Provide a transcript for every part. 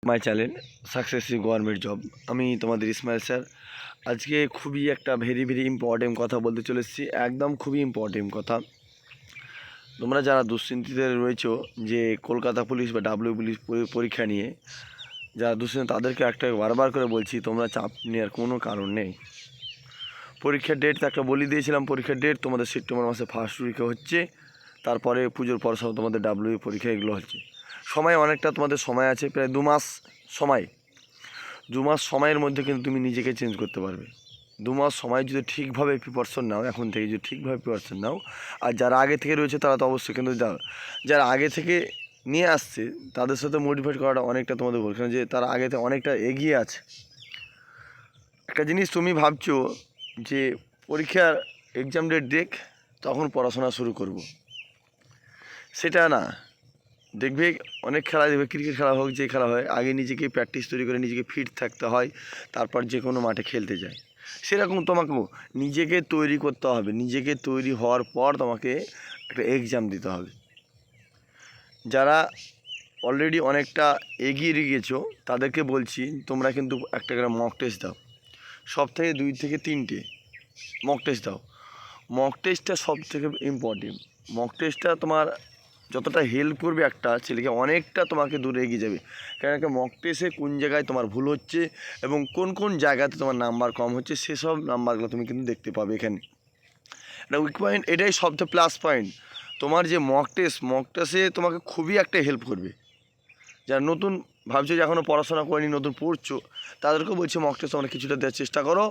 My channel successful government job. আমি তোমাদের Ismail sir. আজকে খুবই একটা ভেরি ইম্পর্টেন্ট কথা বলতে চলে এসেছি, একদম খুবই ইম্পর্টেন্ট কথা। তোমরা যারা দুশ্চিন্তিতে রয়েছো যে কলকাতা পুলিশ বা ডাব্লিউ পুলিশ পরীক্ষা নিয়ে যারা দুশ্চিন্তা, তাদেরকে একটা বারবার করে বলছি, তোমরা চাপ নেওয়ার কোনো কারণ নেই। পরীক্ষার ডেট তো একটা বলে দিয়েছিলাম, পরীক্ষার ডেট তোমাদের সেপ্টেম্বর মাসে ফার্স্ট উইকে হচ্ছে, তারপরে পুজোর পর সব তোমাদের ডাব্লিউ পরীক্ষা এগুলো হচ্ছে। সময় অনেকটা তোমাদের সময় আছে, প্রায় 2 মাস সময়। 2 মাস সময়ের মধ্যে কিন্তু তুমি নিজেকে চেঞ্জ করতে পারবে। 2 মাস সময় যদি ঠিকভাবে প্রিপারেশন নাও, এখন থেকে যদি ঠিকভাবে প্রিপারেশন নাও, আর যারা আগে থেকে রয়েছে তারা তো অবশ্যই, কিন্তু যারা আগে থেকে নিয়ে আসছে তাদের সাথে মোটিভেট করাটা অনেকটা তোমাদের ভুল, কারণ যে তারা আগে থেকে অনেকটা এগিয়ে আছে। একটা জিনিস তুমি ভাবছো যে পরীক্ষার এক্সাম ডেট দেখ তখন পড়াশোনা শুরু করব, সেটা না। দেখবে অনেক খেলা, দেখবে ক্রিকেট খেলা হোক, যে খেলা হয়, আগে নিজেকে প্র্যাকটিস তৈরি করে নিজেকে ফিট থাকতে হয়, তারপর যে কোনো মাঠে খেলতে যায়। সেরকম তোমাকেও নিজেকে তৈরি করতে হবে। নিজেকে তৈরি হওয়ার পর তোমাকে একটা এক্সাম দিতে হবে। যারা অলরেডি অনেকটা এগিয়ে গিয়েছো তাদেরকে বলছি, তোমরা কিন্তু একটা করে মক টেস্ট দাও। সপ্তাহে 2 থেকে 3টে মক টেস্ট দাও। মক টেস্টটা সব থেকে ইম্পর্টেন্ট। মক টেস্টটা তোমার যতটা হেল্প করবে একটা ছেলেকে, অনেকটা তোমাকে দূরে এগিয়ে যাবে। কারণ একটা মক টেস্টে কোন জায়গায় তোমার ভুল হচ্ছে এবং কোন জায়গাতে তোমার নাম্বার কম হচ্ছে, সেসব নাম্বারগুলো তুমি কিন্তু দেখতে পাবে এখানে। একটা উইক পয়েন্ট, এটাই সবচেয়ে প্লাস পয়েন্ট। তোমার যে মক টেস্টে তোমাকে খুবই একটা হেল্প করবে। যারা নতুন ভাবছো যে এখনও পড়াশোনা করেনি, নতুন পড়ছো, তাদেরকেও বলছি মক টেস্ট তোমরা কিছুটা দেওয়ার চেষ্টা করো।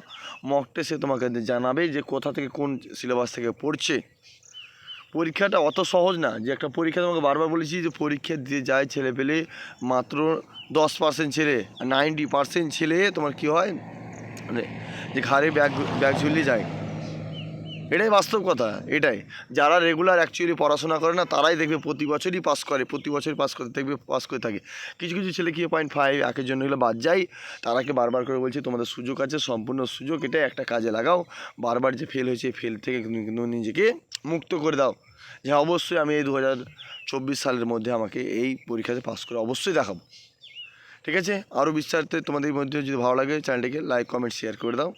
মক টেস্টে তোমাকে জানাবে যে কোথা থেকে কোন সিলেবাস থেকে পড়ছে। পরীক্ষাটা অত সহজ না যে একটা পরীক্ষা, তোমাকে বারবার বলেছি যে পরীক্ষা দিয়ে যায় ছেলে পেলে মাত্র 10% ছেলে, 90% ছেলে তোমার কী হয়, মানে যে ঘাড়ে ব্যাগ ঝুলিয়ে যায়। এটাই বাস্তব কথা। এটাই যারা রেগুলার অ্যাকচুয়ালি পড়াশোনা করে না, তারাই দেখবে প্রতি বছরই পাস করে, দেখবে পাস করে থাকে। কিছু ছেলে কি 0.5 একের জন্য এগুলো বাদ যায়। তারাকে বারবার করে বলছি, তোমাদের সুযোগ আছে, সম্পূর্ণ সুযোগ, এটা একটা কাজে লাগাও। বারবার যে ফেল হয়েছে, ফেল থেকে কিন্তু নিজেকে মুক্ত করে দাও। যে অবশ্যই আমি এই 2024 সালের মধ্যে আমাকে এই পরীক্ষাতে পাস করে অবশ্যই দেখাবো। ঠিক আছে, আরও বিস্তারিত তোমাদের মধ্যে যদি ভালো লাগে চ্যানেলটিকে লাইক কমেন্ট শেয়ার করে দাও।